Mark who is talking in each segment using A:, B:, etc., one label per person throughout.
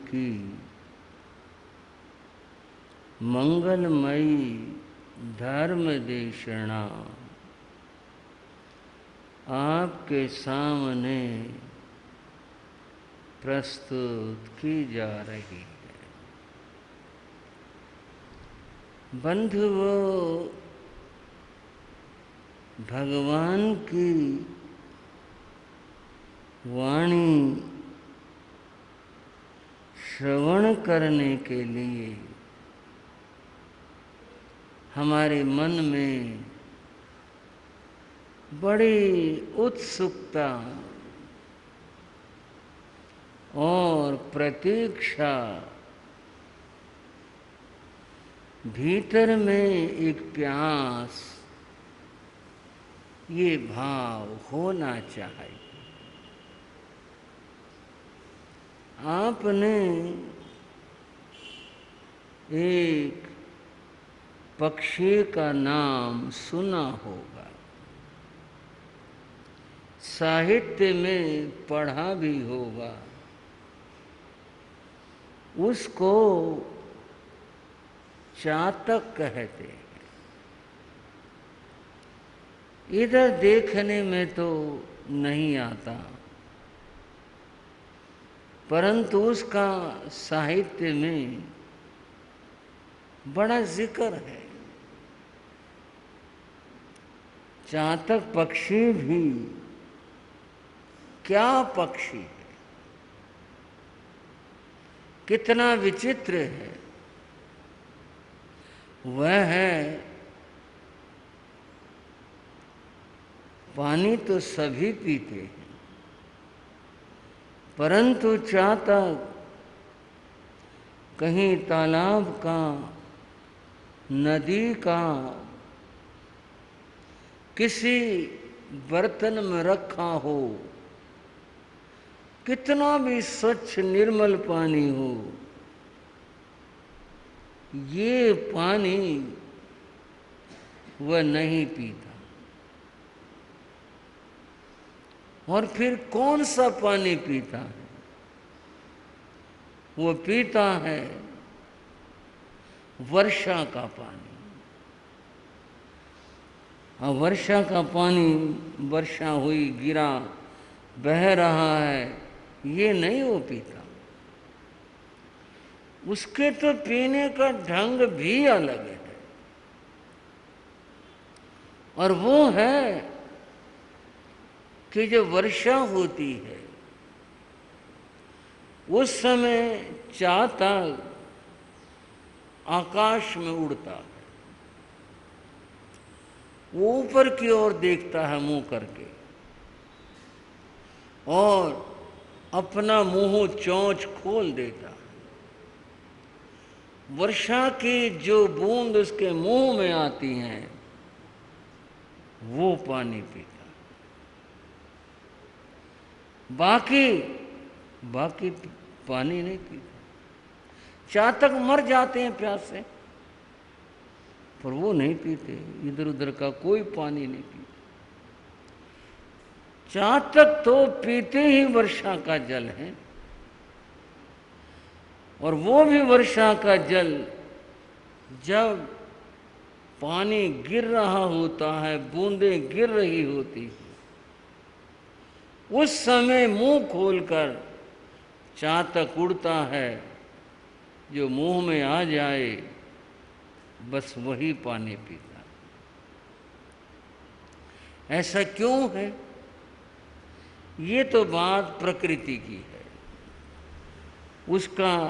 A: की मंगलमयी धर्म देशना आपके सामने प्रस्तुत की जा रही है। बंधुओं, भगवान की वाणी श्रवण करने के लिए हमारे मन में बड़ी उत्सुकता और प्रतीक्षा, भीतर में एक प्यास, ये भाव होना चाहिए। आपने एक पक्षी का नाम सुना होगा, साहित्य में पढ़ा भी होगा। उसको चातक कहते हैं। इधर देखने में तो नहीं आता, परंतु उसका साहित्य में बड़ा जिक्र है। चातक पक्षी भी क्या पक्षी है, कितना विचित्र है। वह है, पानी तो सभी पीते हैं, परंतु चातक कहीं तालाब का, नदी का किसी बर्तन में रखा हो, कितना भी स्वच्छ निर्मल पानी हो, ये पानी वह नहीं पीता। और फिर कौन सा पानी पीता है? वो पीता है वर्षा का पानी। और वर्षा का पानी, वर्षा हुई, गिरा, बह रहा है, ये नहीं वो पीता। उसके तो पीने का ढंग भी अलग है। और वो है कि जब वर्षा होती है उस समय चातक आकाश में उड़ता है। वो ऊपर की ओर देखता है मुंह करके, और अपना मुंह चोंच खोल देता है। वर्षा की जो बूंद उसके मुंह में आती हैं वो पानी पीता। बाकी पानी नहीं पीता। चातक मर जाते हैं प्यास से, पर वो नहीं पीते। इधर उधर का कोई पानी नहीं पीते। चातक तो पीते ही वर्षा का जल है, और वो भी वर्षा का जल जब पानी गिर रहा होता है, बूंदें गिर रही होती है, उस समय मुंह खोलकर चातक उड़ता है। जो मुंह में आ जाए बस वही पानी पीता। ऐसा क्यों है? ये तो बात प्रकृति की है। उसका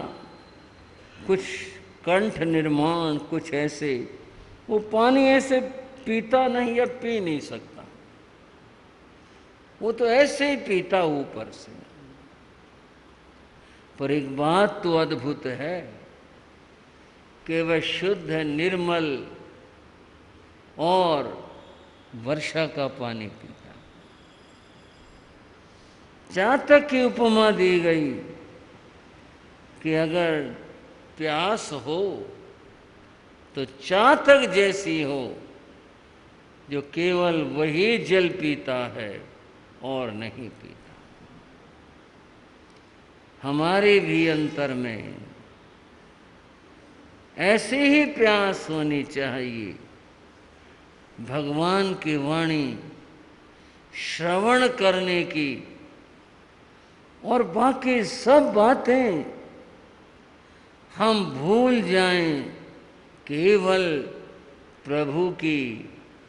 A: कुछ कंठ निर्माण, कुछ ऐसे, वो पानी ऐसे पीता नहीं या पी नहीं सकता। वो तो ऐसे ही पीता ऊपर से। पर एक बात तो अद्भुत है कि वह शुद्ध, निर्मल और वर्षा का पानी पीता। चातक की उपमा दी गई कि अगर प्यास हो तो चातक जैसी हो, जो केवल वही जल पीता है और नहीं पीता। हमारे भी अंतर में ऐसे ही प्रयास होनी चाहिए। भगवान की वाणी श्रवण करने की, और बाकी सब बातें हम भूल जाएं, केवल प्रभु की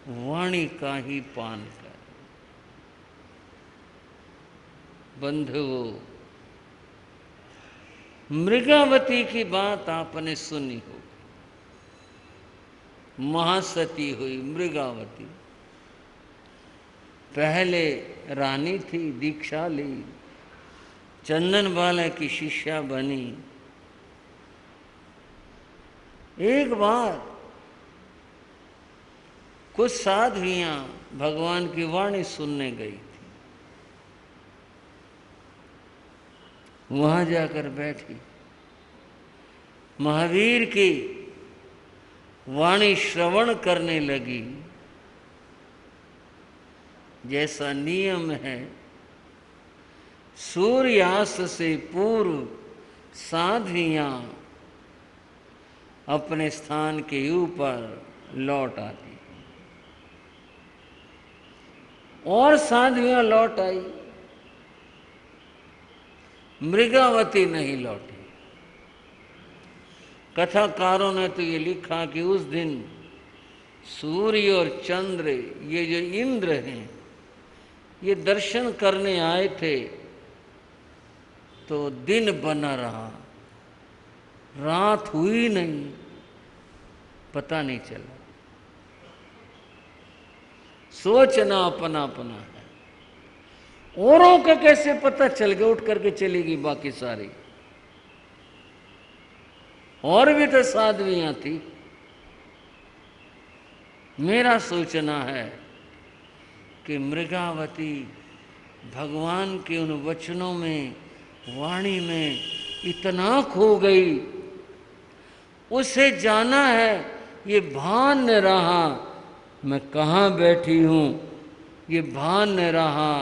A: वाणी का ही पान कर। बंधुओं, मृगावती की बात आपने सुनी होगी। महासती हुई मृगावती, पहले रानी थी, दीक्षा ली, चंदनबाला की शिष्या बनी। एक बार कुछ साध्वियां भगवान की वाणी सुनने गई थी, वहां जाकर बैठी, महावीर की वाणी श्रवण करने लगी। जैसा नियम है, सूर्यास्त से पूर्व साध्वियां अपने स्थान के ऊपर लौट आती हैं, और साध्वियां लौट आई, मृगावती नहीं लौटी। कथाकारों ने तो ये लिखा कि उस दिन सूर्य और चंद्र, ये जो इंद्र हैं, ये दर्शन करने आए थे, तो दिन बना रहा, रात हुई नहीं, पता नहीं चला। सोचना अपना अपना है, औरों का कैसे पता चल गया, उठ करके चलेगी बाकी सारी। और भी तो साध्वियां थी। मेरा सोचना है कि मृगावती भगवान के उन वचनों में, वाणी में इतना खो गई, उसे जाना है, ये भान न रहा मैं कहाँ बैठी हूँ, ये भान न रहा,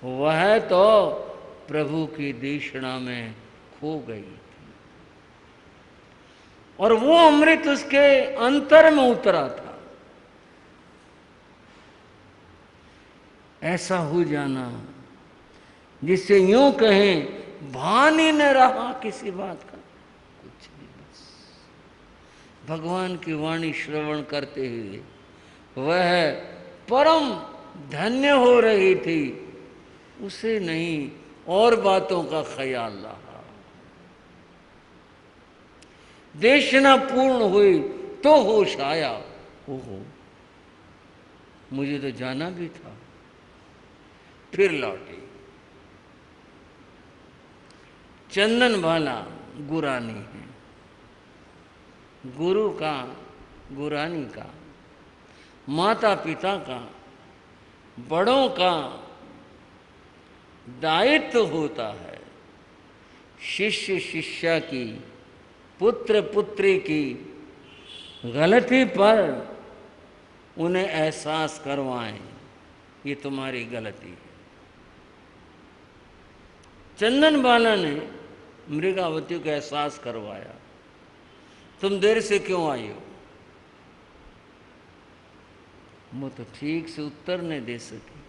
A: वह तो प्रभु की देशना में खो गई थी, और वो अमृत उसके अंतर में उतरा था। ऐसा हो जाना जिससे यूं कहें भान ही न रहा किसी बात का, कुछ नहीं, बस भगवान की वाणी श्रवण करते हुए वह परम धन्य हो रही थी, उसे नहीं और बातों का ख्याल रहा। देशना पूर्ण हुई तो होश आया, ओहो मुझे तो जाना भी था, फिर लौटी। चंदनबाला गुरानी है, गुरु का, गुरानी का, माता पिता का, बड़ों का दायित्व होता है शिष्य शिष्या की, पुत्र पुत्री की गलती पर उन्हें एहसास करवाएं, ये तुम्हारी गलती है। चंदनबाला ने मृगावती को एहसास करवाया, तुम देर से क्यों आई हो? वो तो ठीक से उत्तर नहीं दे सकी।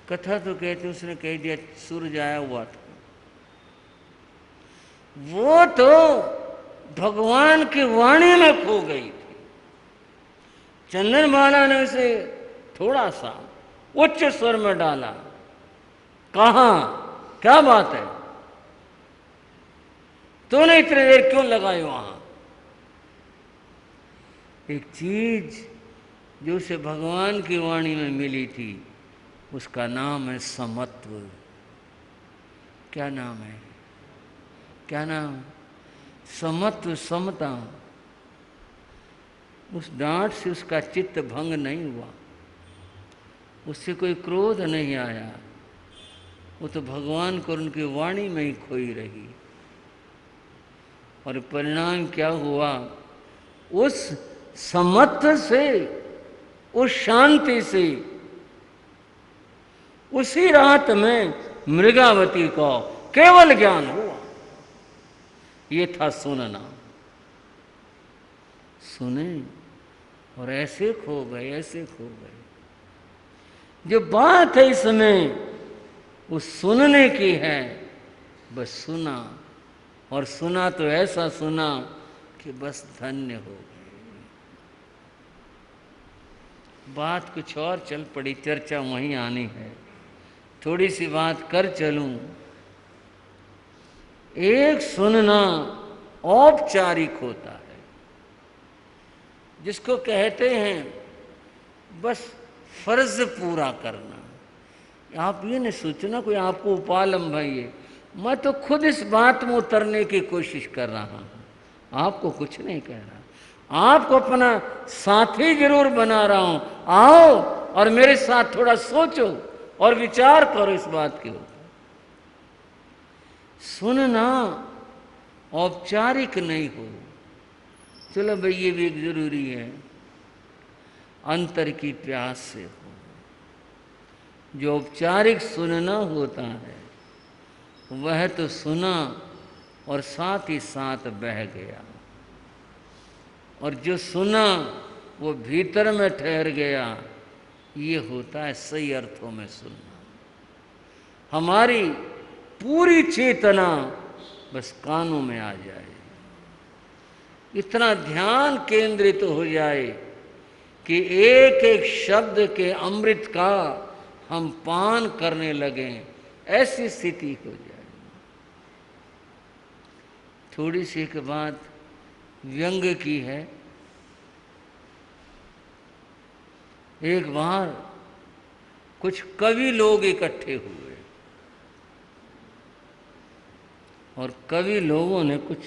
A: कथा तो कहते उसने कह दिया सूरज आया हुआ था। वो तो भगवान की वाणी में खो गई थी। चंदनबाला ने उसे थोड़ा सा उच्च स्वर में डाला, कहा क्या बात है, तूने इतनी देर क्यों लगाई वहां? एक चीज जो उसे भगवान की वाणी में मिली थी, उसका नाम है समत्व। क्या नाम है? क्या नाम? समत्व, समता। उस डांट से उसका चित्त भंग नहीं हुआ, उससे कोई क्रोध नहीं आया, वो तो भगवान को उनकी वाणी में ही खोई रही। और परिणाम क्या हुआ? उस समत्व से, उस शांति से, उसी रात में मृगावती को केवल ज्ञान हुआ। ये था सुनना। सुने और ऐसे खो गए, ऐसे खो गए। जो बात है इसमें वो सुनने की है। बस सुना, और सुना तो ऐसा सुना कि बस धन्य हो गए। बात कुछ और चल पड़ी, चर्चा वहीं आनी है। थोड़ी सी बात कर चलूं। एक सुनना औपचारिक होता है, जिसको कहते हैं बस फर्ज पूरा करना। आप ये नहीं सोचना कोई आपको उपालम भाई है। मैं तो खुद इस बात में उतरने की कोशिश कर रहा हूं, आपको कुछ नहीं कह रहा। आपको अपना साथी जरूर बना रहा हूं। आओ और मेरे साथ थोड़ा सोचो और विचार करो इस बात के ऊपर। सुनना औपचारिक नहीं हो। चलो भाई ये भी एक जरूरी है, अंतर की प्यास से हो। जो औपचारिक सुनना होता है वह तो सुना और साथ ही साथ बह गया, और जो सुना वो भीतर में ठहर गया। ये होता है सही अर्थों में सुनना। हमारी पूरी चेतना बस कानों में आ जाए, इतना ध्यान केंद्रित हो जाए कि एक एक शब्द के अमृत का हम पान करने लगें, ऐसी स्थिति हो जाए। थोड़ी सी एक बात व्यंग की है। एक बार कुछ कवि लोग इकट्ठे हुए और कवि लोगों ने कुछ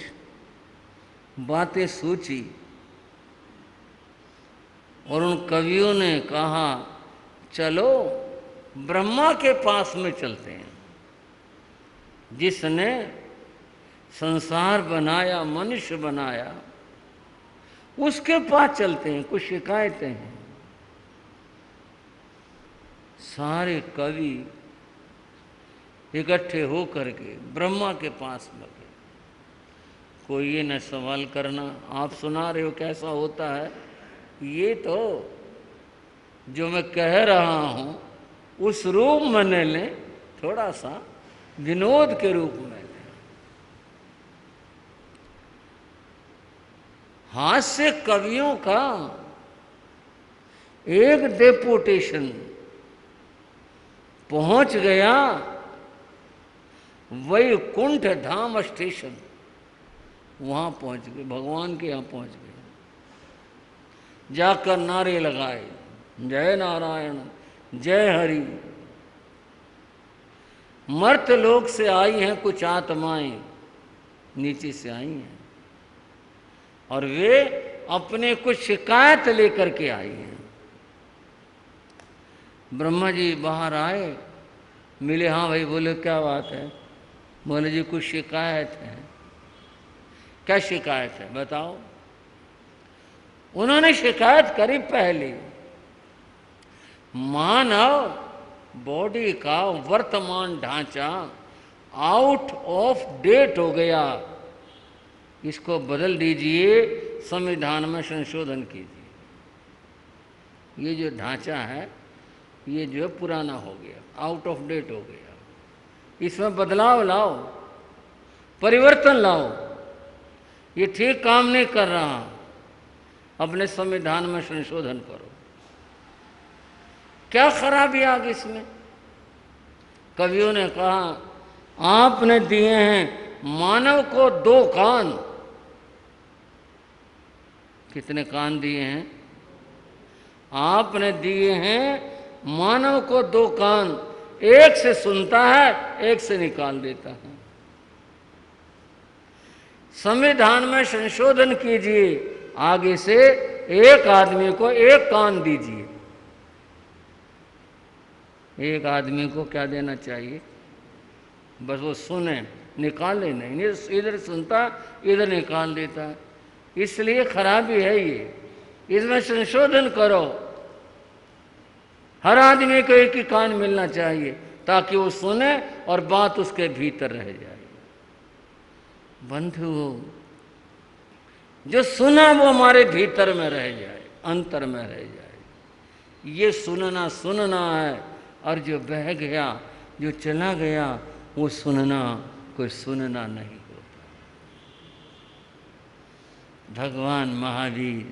A: बातें सोची, और उन कवियों ने कहा चलो ब्रह्मा के पास में चलते हैं, जिसने संसार बनाया, मनुष्य बनाया, उसके पास चलते हैं, कुछ शिकायतें हैं। सारे कवि इकट्ठे हो करके ब्रह्मा के पास में गए। कोई ये न सवाल करना आप सुना रहे हो कैसा होता है, ये तो जो मैं कह रहा हूं उस रूप में न लें, थोड़ा सा विनोद के रूप में लें। हास्य कवियों का एक डेपुटेशन पहुंच गया वैकुंठ धाम स्टेशन। वहां पहुंच गए, भगवान के यहां पहुंच गए। जाकर नारे लगाए, जय नारायण, जय हरि। मर्त लोक से आई हैं कुछ आत्माएं, नीचे से आई हैं, और वे अपने कुछ शिकायत लेकर के आई हैं। ब्रह्मा जी बाहर आए, मिले। हाँ भाई बोले क्या बात है? बोले जी कुछ शिकायत है। क्या शिकायत है बताओ? उन्होंने शिकायत करी पहली, मानव बॉडी का वर्तमान ढांचा आउट ऑफ डेट हो गया, इसको बदल दीजिए, संविधान में संशोधन कीजिए। ये जो ढांचा है ये जो पुराना हो गया, आउट ऑफ डेट हो गया, इसमें बदलाव लाओ, परिवर्तन लाओ। ये ठीक काम नहीं कर रहा, अपने संविधान में संशोधन करो। क्या खराबी आ गई इसमें? कवियों ने कहा आपने दिए हैं मानव को 2 कान। कितने कान दिए हैं? आपने दिए हैं मानव को 2 कान, एक से सुनता है, एक से निकाल देता है। संविधान में संशोधन कीजिए, आगे से एक आदमी को 1 कान दीजिए। एक आदमी को क्या देना चाहिए? बस वो सुने, निकाले नहीं। इधर सुनता, इधर निकाल देता। इसलिए खराबी है ये, इसमें संशोधन करो। हर आदमी को 1 ही कान मिलना चाहिए, ताकि वो सुने और बात उसके भीतर रह जाए। बंधुओं, जो सुना वो हमारे भीतर में रह जाए, अंतर में रह जाए। ये सुनना सुनना है, और जो बह गया, जो चला गया, वो सुनना कोई सुनना नहीं होता। भगवान महावीर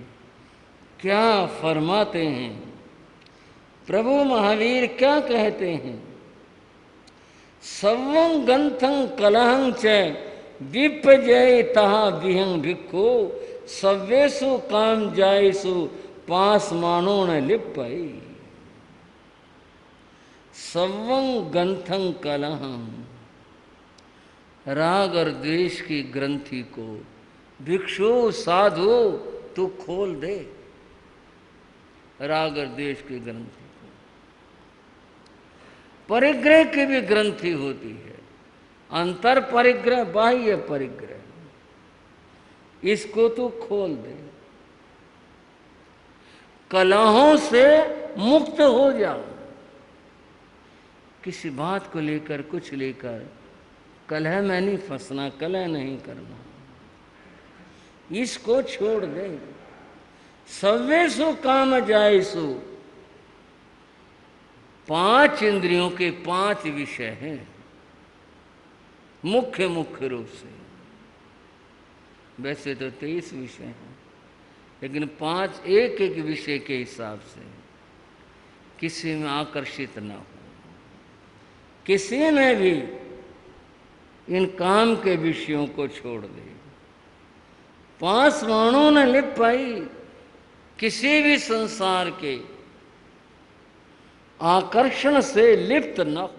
A: क्या फरमाते हैं, प्रभु महावीर क्या कहते हैं? सवं गंथं कलहं च विपजय तहा विहंग भिक्खु सव्येषु काम जायसु पास मानो न लिप्पई। सवं गंथं कलहं, राग और द्वेष की ग्रंथि को भिक्षु साधु तू खोल दे। राग और द्वेष की ग्रंथि को, परिग्रह की भी ग्रंथि होती है, अंतर परिग्रह, बाह्य परिग्रह, इसको तू खोल दे। कलहों से मुक्त हो जा। किसी बात को लेकर, कुछ लेकर कलह में नहीं फंसना, कलह नहीं करना, इसको छोड़ दे। सव्येषु काम जायसु, 5 इंद्रियों के 5 विषय हैं मुख्य रूप से। वैसे तो 23 विषय हैं, लेकिन 5 एक एक विषय के हिसाब से। किसी में आकर्षित ना हो, किसी में भी इन काम के विषयों को छोड़ दे। 5 बाणों ने लिप पाई, किसी भी संसार के आकर्षण से लिप्त न हो।